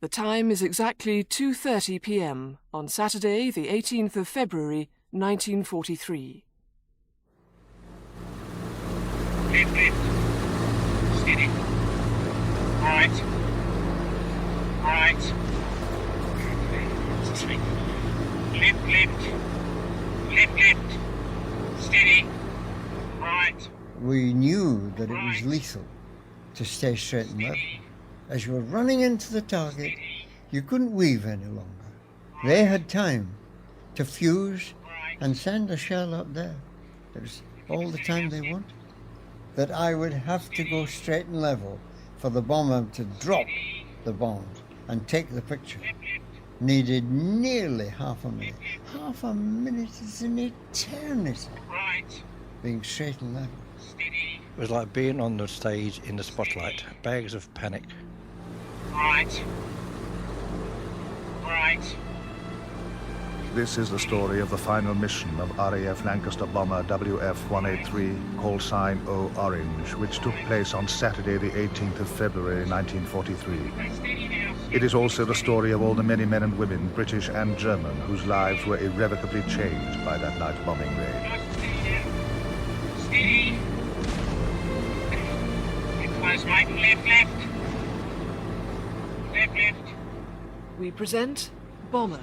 The time is exactly 2:30 p.m. on Saturday, the 18th of February, 1943. Lift. Steady. Right. Lift. Steady. Right. We knew that it was lethal to stay straight and level. As you were running into the target, you couldn't weave any longer. They had time to fuse and send a shell up there. It was all the time they wanted. That I would have to go straight and level for the bomber to drop the bomb and take the picture needed nearly half a minute. Half a minute is an eternity. Being straight and level. It was like being on the stage in the spotlight, bags of panic. Right. This is the story of the final mission of RAF Lancaster bomber WF-183, call sign O Orange, which took place on Saturday the 18th of February 1943. It is also the story of all the many men and women, British and German, whose lives were irrevocably changed by that night bombing raid. Steady. Close, right. Left. We present Bomber,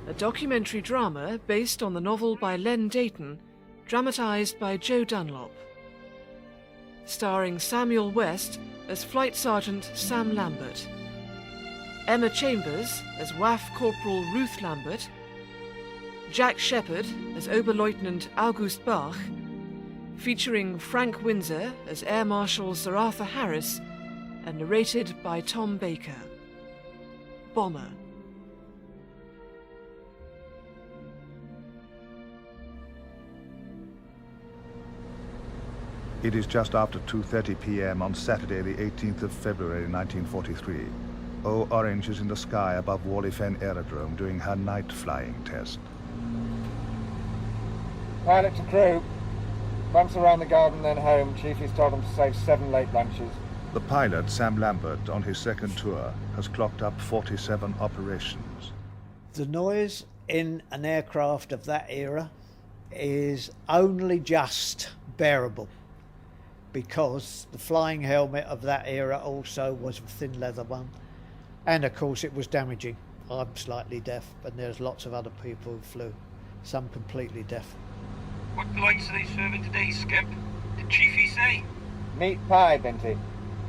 a documentary drama based on the novel by Len Deighton, dramatised by Joe Dunlop. Starring Samuel West as Flight Sergeant Sam Lambert, Emma Chambers as WAF Corporal Ruth Lambert, Jack Shepherd as Oberleutnant August Bach, featuring Frank Windsor as Air Marshal Sir Arthur Harris, and narrated by Tom Baker. Bomber. It is just after 2:30 p.m. on Saturday the 18th of February 1943. O Orange is in the sky above Whalley Fen Aerodrome doing her night flying test. Pilot to crew. Bumps around the garden, then home. Chiefy's told them to save 7 late lunches. The pilot, Sam Lambert, on his second tour, has clocked up 47 operations. The noise in an aircraft of that era is only just bearable, because the flying helmet of that era also was a thin leather one, and of course it was damaging. I'm slightly deaf, and there's lots of other people who flew, some completely deaf. What lights are they serving today, Skip? Did Chiefy say? Meat pie, Binty.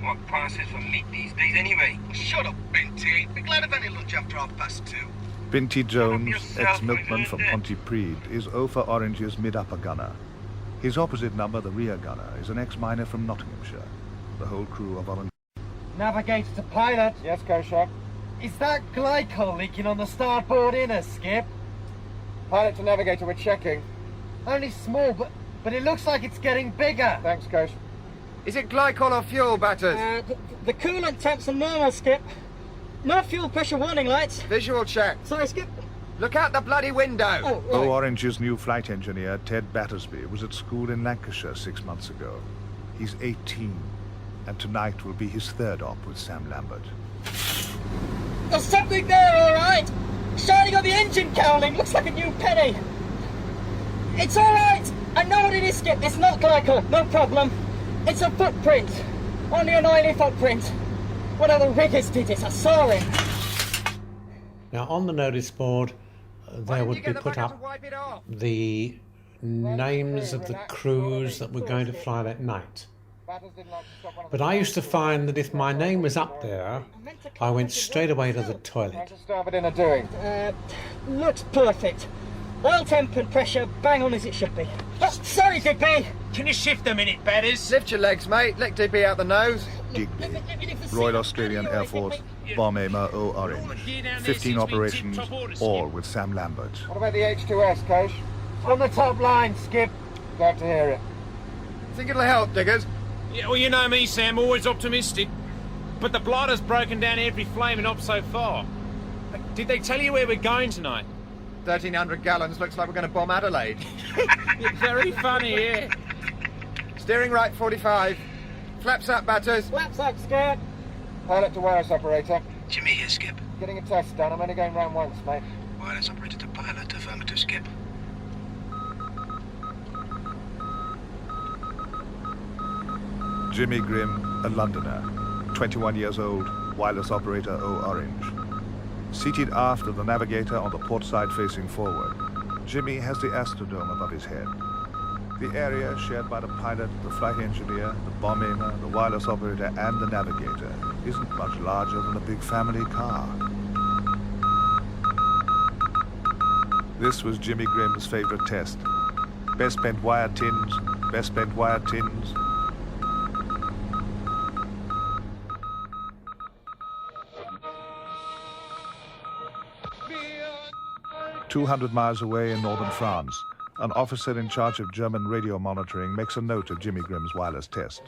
What passes for meat these days anyway? Shut up, Binty. Be glad of any lunch after 2:30. Binty Jones, yourself, ex-milkman from Havilland. Pontypridd, is O for Orange's mid-upper gunner. His opposite number, the rear gunner, is an ex-miner from Nottinghamshire. The whole crew are volunteers. Navigator to pilot. Yes, Koshak. Is that glycol leaking on the starboard inner, Skip? Pilot to navigator, we're checking. Only small, but it looks like it's getting bigger. Thanks, Kosh. Is it glycol or fuel, Batters? The coolant temps are normal, Skip. No fuel pressure warning lights. Visual check. Sorry, Skip. Look out the bloody window. Oh, right. O Orange's new flight engineer, Ted Battersby, was at school in Lancashire 6 months ago. He's 18, and tonight will be his third op with Sam Lambert. There's something there, all right. Shining on the engine cowling. Looks like a new penny. It's all right. I know what it is, Skip. It's not glycol. No problem. It's a footprint. Only an oily footprint. One of the riggers did it. I saw him. Now, on the notice board, there would be put up the names of the crews that were going to fly that night. But I used to find that if my name was up there, I went straight away to the toilet. How's the starboard inner doing? Looks perfect. Oil temp and pressure bang on as it should be. Oh, sorry, Digby. Can you shift a minute, Batters? Lift your legs, mate. Let Digby out the nose. Digby, Royal Australian Air Force, bomb aimer O Orange. 15 operations, all with Sam Lambert. What about the H2S, Kosh? On the top line, Skip. Glad to hear it. Think it'll help, Diggers? Yeah, well, you know me, Sam, always optimistic. But the blighter's broken down every flaming op so far. Did they tell you where we're going tonight? 1,300 gallons. Looks like we're going to bomb Adelaide. Very funny, yeah. Steering right 45. Flaps up, Batters. Flaps up, Skip. Pilot to wireless operator. Jimmy here, Skip. Getting a test done. I'm only going round once, mate. Wireless operator to pilot. Affirmative, Skip. Jimmy Grimm, a Londoner, 21 years old, wireless operator O Orange. Seated aft of the navigator on the port side facing forward, Jimmy has the astrodome above his head. The area shared by the pilot, the flight engineer, the bomb aimer, the wireless operator and the navigator isn't much larger than a big family car. This was Jimmy Grimm's favorite test. Best bent wire tins, best bent wire tins. "200 miles away in northern France, an officer in charge of German radio monitoring makes a note of Jimmy Grimm's wireless test.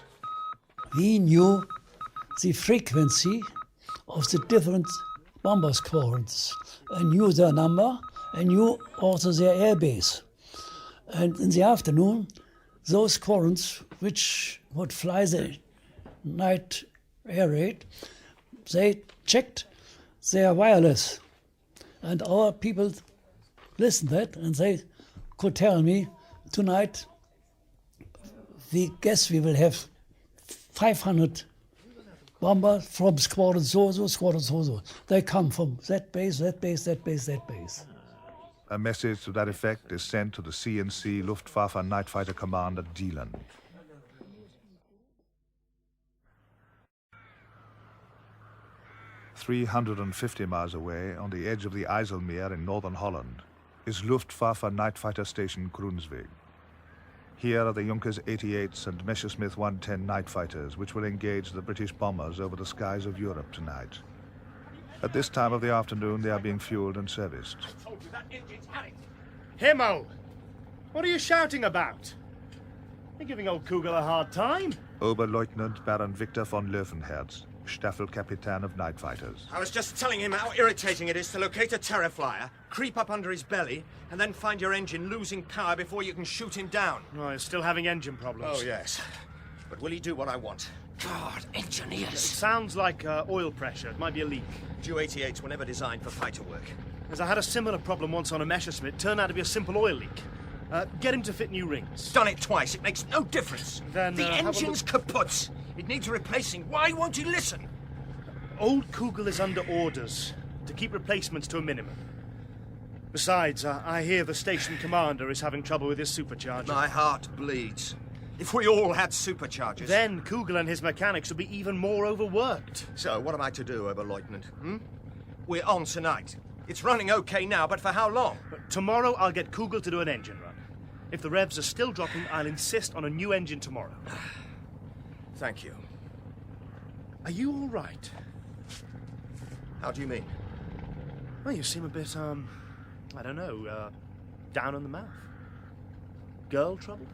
We knew the frequency of the different bomber squadrons and knew their number and knew also their airbase. And in the afternoon, those squadrons which would fly the night air raid, they checked their wireless. And our people listened to that and they could tell me, tonight we guess we will have 500 bombers from squadron so-so, squadron so-so. They come from that base, that base, that base, that base. A message to that effect is sent to the CNC Luftwaffe Night Fighter Command at Dielan. "350 miles away, on the edge of the IJsselmeer in northern Holland, is Luftwaffe Night Fighter Station Krunsvig. Here are the Junkers 88s and Messerschmitt 110 night fighters, which will engage the British bombers over the skies of Europe tonight. At this time of the afternoon, they are being fueled and serviced. Himmel! What are you shouting about? You're giving old Kugel a hard time. Oberleutnant Baron Victor von Löwenherz, Staffelkapitän of night fighters. I was just telling him how irritating it is to locate a terror flyer, creep up under his belly, and then find your engine losing power before you can shoot him down. Oh, he's still having engine problems. Oh, yes. But will he do what I want? God, engineers. It sounds like oil pressure. It might be a leak. Ju-88s were never designed for fighter work. As I had a similar problem once on a Messerschmitt, turned out to be a simple oil leak. Get him to fit new rings. Done it twice. It makes no difference. Then the engine's kaput. It needs replacing. Why won't he listen? Old Kugel is under orders to keep replacements to a minimum. Besides, I hear the station commander is having trouble with his supercharger. My heart bleeds. If we all had superchargers... Then Kugel and his mechanics would be even more overworked. So, what am I to do, Oberleutnant? We're on tonight. It's running okay now, but for how long? Tomorrow I'll get Kugel to do an engine run. If the revs are still dropping, I'll insist on a new engine tomorrow. Thank you. Are you all right? How do you mean? Well, you seem a bit, I don't know, down on the mouth. Girl trouble?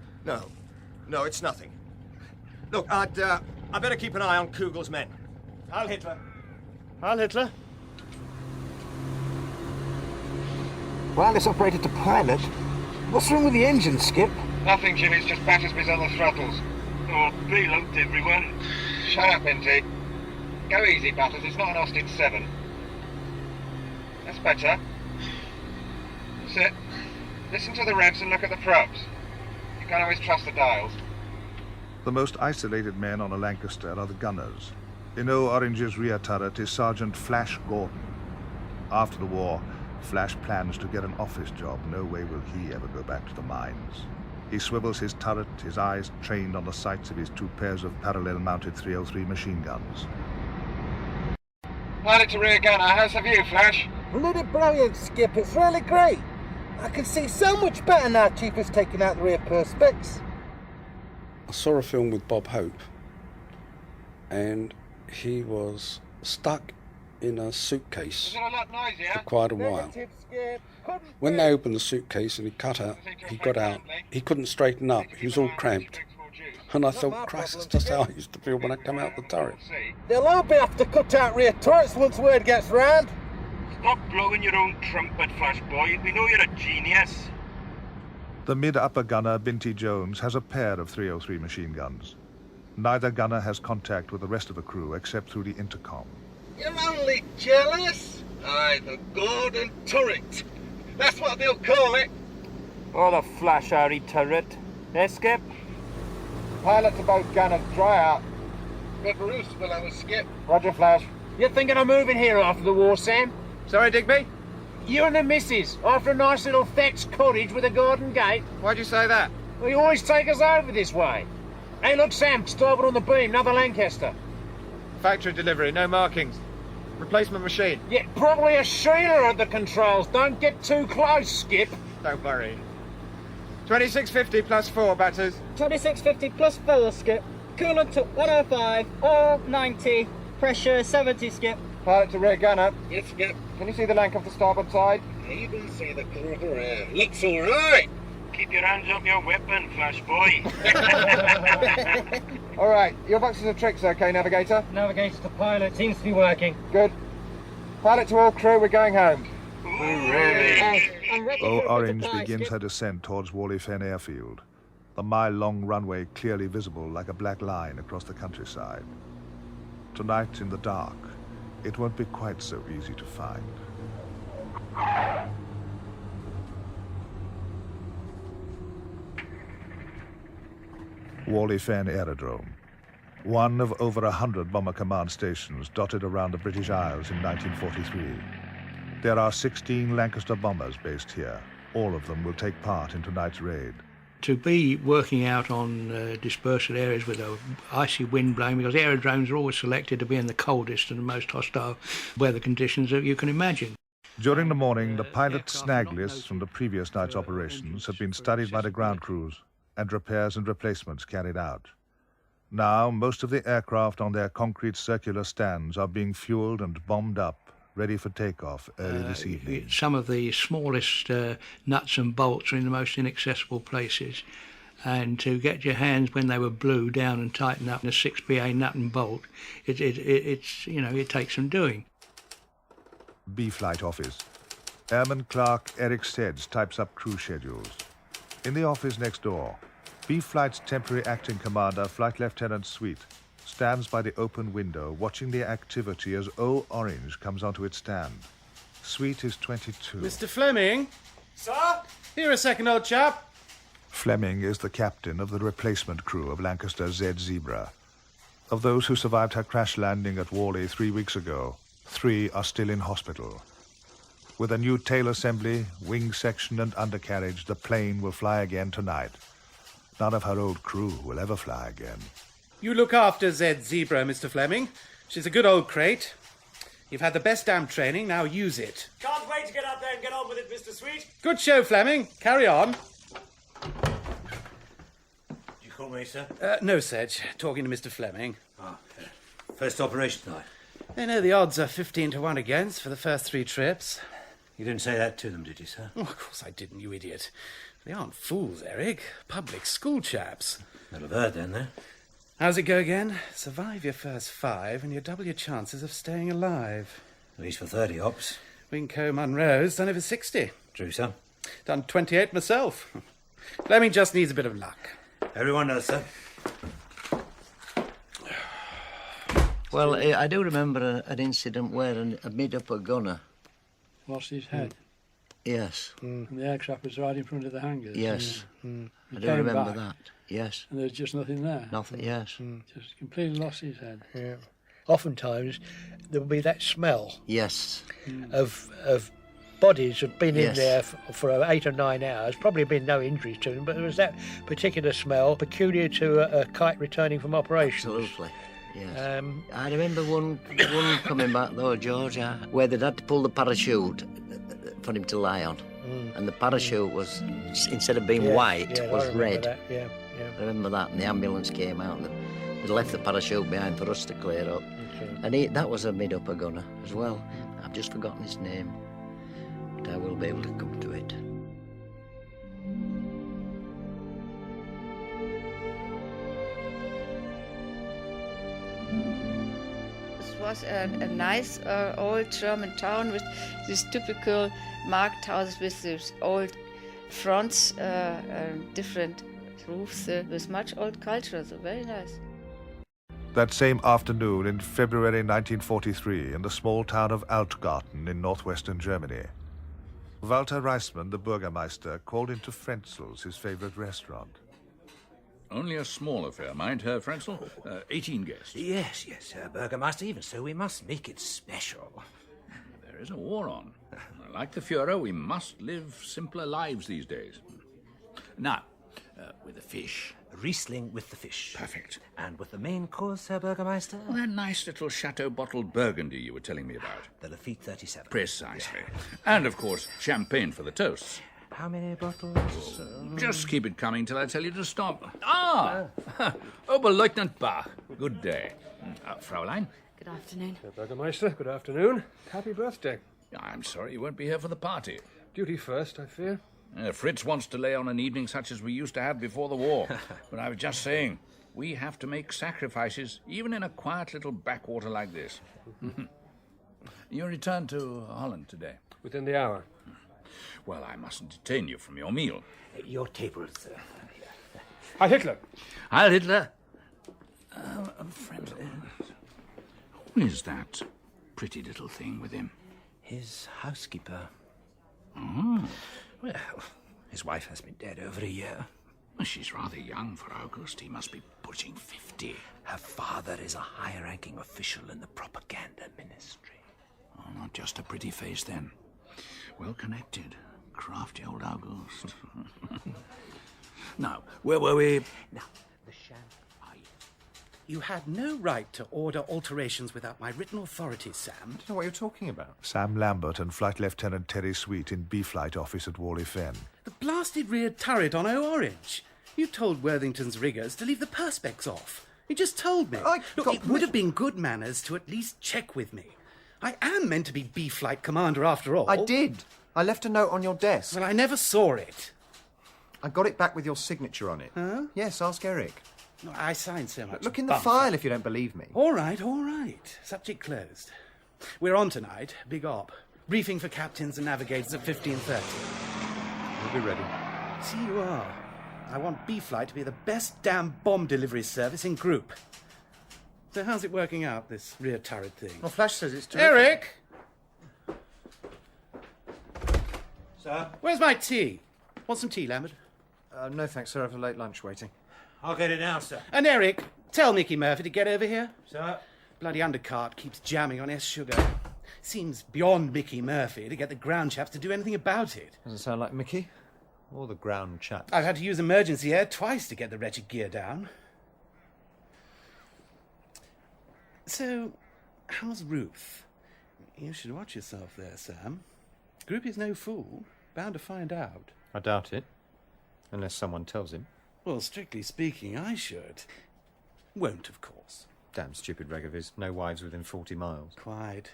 No, it's nothing. Look, I better keep an eye on Kugel's men. Heil Hitler. Heil Hitler. Wireless operator to pilot? What's wrong with the engine, Skip? Nothing, Jimmy. It's just Battersby's on the throttles. Oh, reload, everyone. Shut up, NT. Go easy, Batters. It's not an Austin 7. That's better. That's it. Listen to the revs and look at the probes. You can't always trust the dials. The most isolated men on a Lancaster are the gunners. In O Orange's rear turret is Sergeant Flash Gordon. After the war, Flash plans to get an office job. No way will he ever go back to the mines. He swivels his turret, his eyes trained on the sights of his 2 pairs of parallel-mounted 303 machine guns. Pilot to rear gunner. How's the view, Flash? Bloody brilliant, Skip. It's really great. I can see so much better now Chief has taken out the rear perspex. I saw a film with Bob Hope, and he was stuck in a suitcase for quite a while. When they opened the suitcase and he got out, he couldn't straighten up. He was all cramped. And I thought, Christ, that's just how I used to feel when I come out the turret. They'll all be after cut out rear turrets once word gets round. Stop blowing your own trumpet, Flash boy. We know you're a genius. The mid-upper gunner, Binty Jones, has a pair of 303 machine guns. Neither gunner has contact with the rest of the crew except through the intercom. You're only jealous. Aye, the Gordon turret. That's what they'll call it. Or the flash-outy turret. Eh, Skip? Pilot to both gunners, dry out. Good roost below us, Skip. Roger, Flash. You're thinking of moving here after the war, Sam? Sorry, Digby? You and the missus, after a nice little thatched cottage with a garden gate? Why'd you say that? Well, you always take us over this way. Hey, look, Sam, starboard on the beam, another Lancaster. Factory delivery, no markings. Replacement machine. Yeah, probably a Sheila at the controls. Don't get too close, Skip. Don't worry. 2650 plus 4, batters. 2650 plus 4, Skip. Coolant to 105, oil 90, pressure 70, Skip. Pilot to rear gunner. Yes, Skip. Can you see the Lanc off the starboard side? I even see the colour of her hair. Looks all right. Keep your hands up your weapon, Flash boy. All right, your boxes of tricks okay, Navigator? Navigator to pilot, seems to be working. Good. Pilot to all crew, we're going home. O Orange begins her descent towards Whalley Fen Airfield, the mile-long runway clearly visible like a black line across the countryside. Tonight, in the dark, it won't be quite so easy to find. Whalley Fen Aerodrome, one of over 100 bomber command stations dotted around the British Isles in 1943. There are 16 Lancaster bombers based here. All of them will take part in tonight's raid. To be working out on dispersed areas with a icy wind blowing, because aerodromes are always selected to be in the coldest and most hostile weather conditions that you can imagine. During the morning, the pilot snag lists from the previous night's operations have been studied by the ground crews and repairs and replacements carried out. Now, most of the aircraft on their concrete circular stands are being fueled and bombed up, ready for takeoff early this evening. Some of the smallest nuts and bolts are in the most inaccessible places, and to get your hands when they were blue down and tighten up in a 6BA nut and bolt, it's you know, it takes some doing. B-Flight office. Airman Clerk Eric Sedge types up crew schedules. In the office next door, B-Flight's temporary acting commander, Flight Lieutenant Sweet, stands by the open window watching the activity as O Orange comes onto its stand. Sweet is 22. Mr. Fleming? Sir? Here a second, old chap. Fleming is the captain of the replacement crew of Lancaster Z Zebra. Of those who survived her crash landing at Whalley 3 weeks ago, 3 are still in hospital. With a new tail assembly, wing section and undercarriage, the plane will fly again tonight. None of her old crew will ever fly again. You look after Z Zebra, Mr. Fleming. She's a good old crate. You've had the best damn training, now use it. Can't wait to get out there and get on with it, Mr. Sweet. Good show, Fleming. Carry on. You call me, sir? No, Sedge. Talking to Mr. Fleming. Ah, yeah. First operation tonight. They know the odds are 15 to 1 against for the first 3 trips. You didn't say that to them, did you, sir? Oh, of course I didn't, you idiot. They aren't fools, Eric. Public school chaps. Not a bird, then, there. How's it go again? Survive your first 5 and you double your chances of staying alive. At least for 30 hops. Winco Munro's done over 60. True, sir. Done 28 myself. Fleming just needs a bit of luck. Everyone does, sir. Well, I do remember an incident where a mid-upper gunner lost his head. Yes. And the aircraft was right in front of the hangars. Yes. He I do came remember back, that. Yes. And there was just nothing there. Nothing, yes. Just completely lost his head. Yeah. Oftentimes there will be that smell. Yes. Of bodies have been in Yes. there for 8 or 9 hours. Probably been no injuries to them, but there was that particular smell peculiar to a kite returning from operations. Absolutely. Yes. I remember one coming back though, George, where they'd had to pull the parachute for him to lie on. And the parachute was, instead of being white, was red. That. Yeah. I remember that, and the ambulance came out and they left the parachute behind for us to clear up. Okay. And that was a mid-upper gunner as well. I've just forgotten his name, but I will be able to come to it. It was a nice old German town with these typical market houses with these old fronts, different roofs, with much old culture, so very nice. That same afternoon in February 1943, in the small town of Altgarten in northwestern Germany, Walter Reisman, the Bürgermeister, called into Frenzel's, his favorite restaurant. Only a small affair, mind, Herr Frenzel? 18 guests. Yes, Herr Burgermeister. Even so, we must make it special. There is a war on. Like the Führer, we must live simpler lives these days. Now, with the fish. Riesling with the fish. Perfect. And with the main course, Herr Burgermeister? Well, that nice little chateau bottled Burgundy you were telling me about. The Lafitte 37. Precisely. And, of course, champagne for the toasts. How many bottles? Just keep it coming till I tell you to stop. Oberleutnant Bach. Good day. Fraulein? Good afternoon. Herr Bürgermeister, good afternoon. Happy birthday. I'm sorry you won't be here for the party. Duty first, I fear. Fritz wants to lay on an evening such as we used to have before the war. But I was just saying, we have to make sacrifices, even in a quiet little backwater like this. You returned to Holland today? Within the hour. Well, I mustn't detain you from your meal. Your table, sir. Heil Hitler! Heil Hitler! Friend, who is that pretty little thing with him? His housekeeper. Oh. Well, his wife has been dead over a year. She's rather young for August. He must be pushing 50. Her father is a high-ranking official in the propaganda ministry. Oh, not just a pretty face, then. Well connected. Crafty old August. Now, where were we? Now, the champagne. You had no right to order alterations without my written authority, Sam. I don't know what you're talking about. Sam Lambert and Flight Lieutenant Terry Sweet in B-Flight office at Whalley Fen. The blasted rear turret on O Orange. You told Worthington's riggers to leave the perspex off. You just told me. Look, it would have been good manners to at least check with me. I am meant to be B-Flight commander after all. I did. I left a note on your desk. Well, I never saw it. I got it back with your signature on it. Huh? Yes, ask Eric. No, I signed so much. Look in the file if you don't believe me. All right. Subject closed. We're on tonight. Big op. Briefing for captains and navigators at 15:30. We'll be ready. See, you are. I want B-Flight to be the best damn bomb delivery service in group. So how's it working out, this rear turret thing? Well, Flash says it's terrific. Eric! Sir? Where's my tea? Want some tea, Lambert? No, thanks, sir. I have a late lunch waiting. I'll get it now, sir. And Eric, tell Mickey Murphy to get over here. Sir? Bloody undercart keeps jamming on S-sugar. Seems beyond Mickey Murphy to get the ground chaps to do anything about it. Doesn't sound like Mickey. Or the ground chap. I've had to use emergency air twice to get the wretched gear down. So, how's Ruth? You should watch yourself there, Sam. Groupie's no fool. Bound to find out. I doubt it. Unless someone tells him. Well, strictly speaking, I should. Won't, of course. Damn stupid reg of his. No wives within 40 miles. Quite.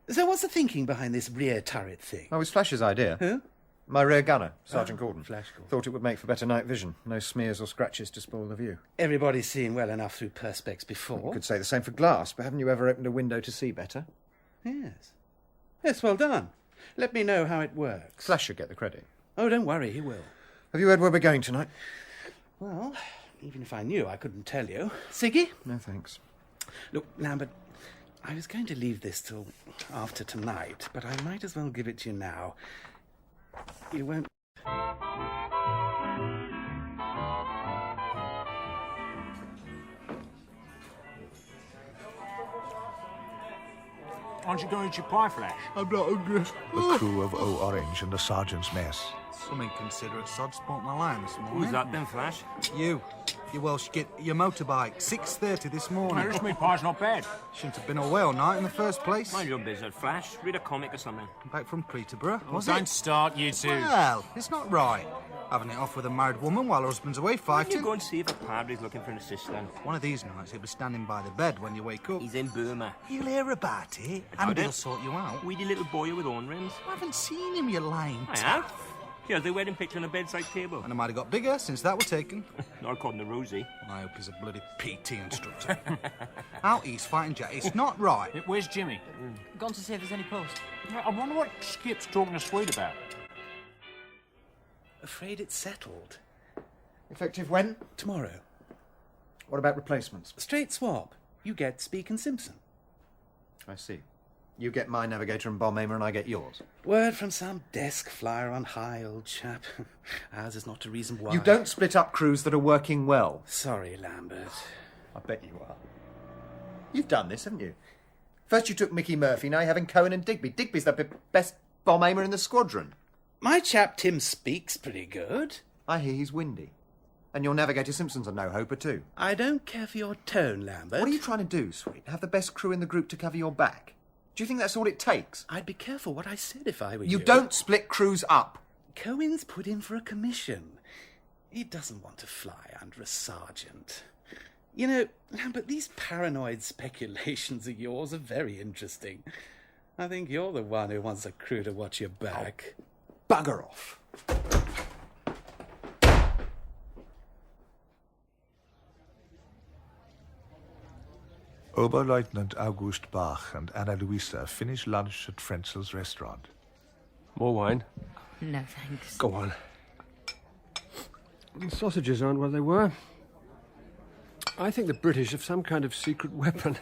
So what's the thinking behind this rear turret thing? Oh, it was Flash's idea. Who? My rear gunner, Sergeant Gordon. Flash Gordon. Thought it would make for better night vision. No smears or scratches to spoil the view. Everybody's seen well enough through perspex before. You could say the same for glass, but haven't you ever opened a window to see better? Yes. Yes, well done. Let me know how it works. Flash should get the credit. Oh, don't worry, he will. Have you heard where we're going tonight? Well, even if I knew, I couldn't tell you. Siggy? No, thanks. Look, Lambert, I was going to leave this till after tonight, but I might as well give it to you now. You won't... Aren't you going to your pie, Flash? I'm not hungry. The crew of O Orange and the sergeant's mess. Some inconsiderate sod spoilt my line this morning. Who's that then, Flash? You Welsh git, your motorbike, 6:30 this morning. No, this meat pie's not bad. Shouldn't have been away all night in the first place. Mind your business, Flash. Read a comic or something. Back from Peterborough, Well, was don't it? start, you two. Well, it's not right. Having it off with a married woman while her husband's away fighting. You go and see if a padre's looking for an assistant. One of these nights he'll be standing by the bed when you wake up. He's in Burma. You'll hear about it, I and don't. he'll sort you out. Weedy little boy with horn rims. I haven't seen him, you lying I twat. have. Here's the wedding picture on a bedside table. And it might have got bigger since that was taken. Not according to Rosie. I hope he's a bloody PT instructor. Out east fighting Jack, it's not right. Where's Jimmy? Gone to see if there's any post. I wonder what Skip's talking to Sweet about. Afraid it's settled. Effective when? Tomorrow. What about replacements? Straight swap. You get Speak and Simpson. I see. You get my navigator and bomb aimer and I get yours. Word from some desk flyer on high, old chap. Ours is not a reason why. You don't split up crews that are working well. Sorry, Lambert. I bet you are. You've done this, haven't you? First you took Mickey Murphy, now you're having Cohen and Digby. Digby's the best bomb aimer in the squadron. My chap Tim Speak's pretty good. I hear he's windy. And your navigator Simpson's a no-hoper too. I don't care for your tone, Lambert. What are you trying to do, sweet? Have the best crew in the group to cover your back? Do you think that's all it takes? I'd be careful what I said if I were you. You don't split crews up. Cohen's put in for a commission. He doesn't want to fly under a sergeant. You know, Lambert, these paranoid speculations of yours are very interesting. I think you're the one who wants a crew to watch your back. Oh, bugger off. Oberleutnant August Bach and Anna Luisa finish lunch at Frenzel's restaurant. More wine? No, thanks. Go on. The sausages aren't what they were. I think the British have some kind of secret weapon.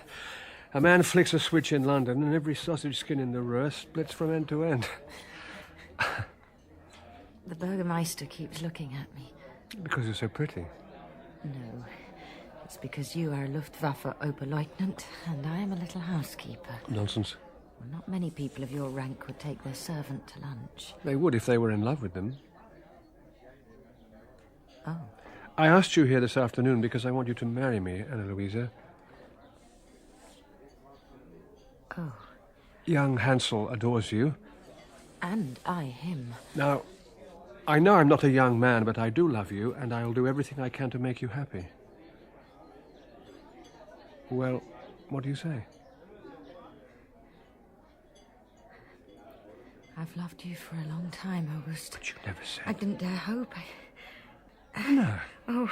A man flicks a switch in London and every sausage skin in the Ruhr splits from end to end. The Burgermeister keeps looking at me. Because you're so pretty. No. It's because you are a Luftwaffe Oberleutnant and I am a little housekeeper. Nonsense. Well, not many people of your rank would take their servant to lunch. They would if they were in love with them. Oh. I asked you here this afternoon because I want you to marry me, Anna Luisa. Oh. Young Hansel adores you. And I him. Now, I know I'm not a young man, but I do love you, and I'll do everything I can to make you happy. Well, what do you say? I've loved you for a long time, August. But you never said. I didn't dare hope. No. Oh,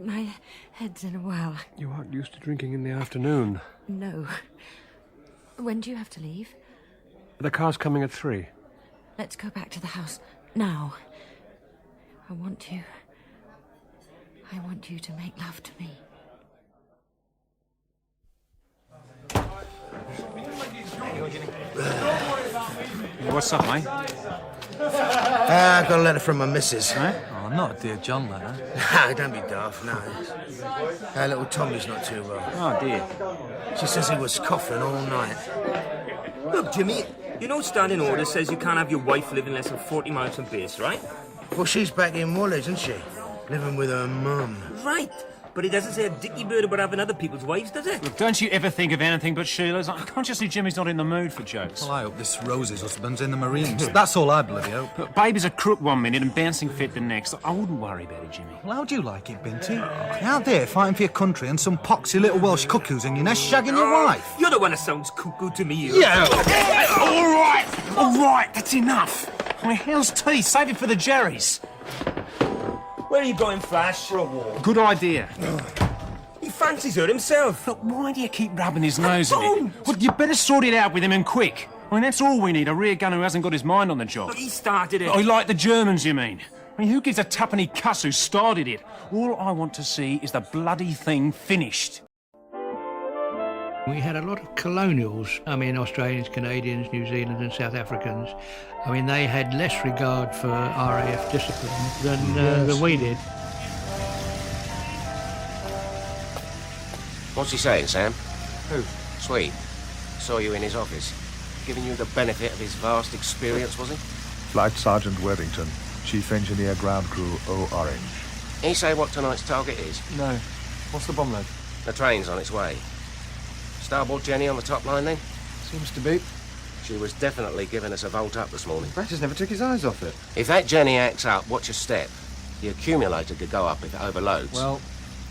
my head's in a whirl. You aren't used to drinking in the afternoon. No. When do you have to leave? The car's coming at 3. Let's go back to the house now. I want you to make love to me. What's up, mate? I got a letter from my missus. Eh? Oh, not a dear John letter. Nah, don't be daft, no. Our little Tommy's not too well. Oh, dear. She says he was coughing all night. Look, Jimmy, you know standing order says you can't have your wife living less than 40 miles from base, right? Well, she's back in Woolwich, isn't she? Living with her mum. Right. But it doesn't say a dicky bird about having other people's wives, does it? Look, don't you ever think of anything but Sheila's? I can't just see Jimmy's not in the mood for jokes. Well, I hope this Rose's husband's in the Marines. That's all I bloody hope. Look, baby's a crook one minute and bouncing fit the next. I wouldn't worry about it, Jimmy. Well, how do you like it, Binty? Out there fighting for your country and some poxy little Welsh cuckoos in your nest shagging your wife. You're the one that sounds cuckoo to me, you. Yeah! All right, that's enough. I mean, how's tea? Save it for the Jerrys. Where are you going, Flash? For a walk. Good idea. He fancies her himself. Look, why do you keep rubbing his nose in it? Well, you better sort it out with him and quick. I mean, that's all we need, a rear gunner who hasn't got his mind on the job. But he started it. Oh, like the Germans, you mean? I mean, who gives a tuppenny cuss who started it? All I want to see is the bloody thing finished. We had a lot of colonials, I mean, Australians, Canadians, New Zealanders and South Africans. I mean, they had less regard for RAF discipline than we did. What's he saying, Sam? Who? Sweet. Saw you in his office. Giving you the benefit of his vast experience, was he? Flight Sergeant Worthington, Chief Engineer Ground Crew O Orange. He say what tonight's target is? No. What's the bomb load? The train's on its way. Starboard Jenny on the top line, then? Seems to be. She was definitely giving us a volt up this morning. Bratches never took his eyes off it. If that Jenny acts up, watch your step. The accumulator could go up if it overloads. Well,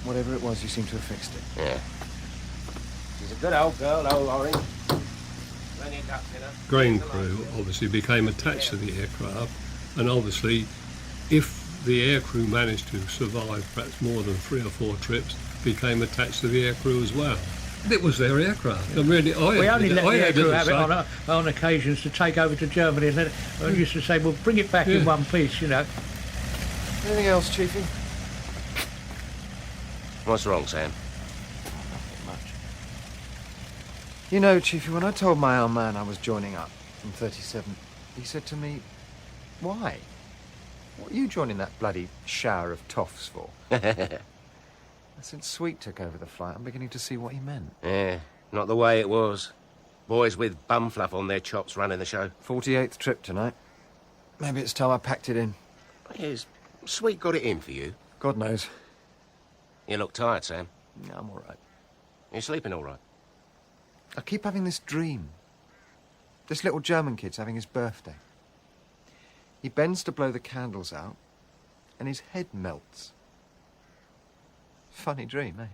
whatever it was, you seem to have fixed it. Yeah. She's a good old girl, old Orange. Plenty of ducks in her. Grain crew obviously became attached to the aircraft, and obviously, if the aircrew managed to survive perhaps more than 3 or 4 trips, became attached to the aircrew as well. It was their aircraft. And really, We only let the aircrew have it on occasions to take over to Germany, and I used to say, well, bring it back in one piece, you know. Anything else, Chiefy? What's wrong, Sam? You know, Chiefy, when I told my old man I was joining up from 37, he said to me, "Why? What are you joining that bloody shower of toffs for?" Since Sweet took over the flight, I'm beginning to see what he meant. Yeah, not the way it was. Boys with bum fluff on their chops running the show. 48th trip tonight. Maybe it's time I packed it in. Is Sweet got it in for you? God knows. You look tired, Sam. Yeah, I'm all right. You sleeping all right? I keep having this dream. This little German kid's having his birthday. He bends to blow the candles out, and his head melts. Funny dream, eh?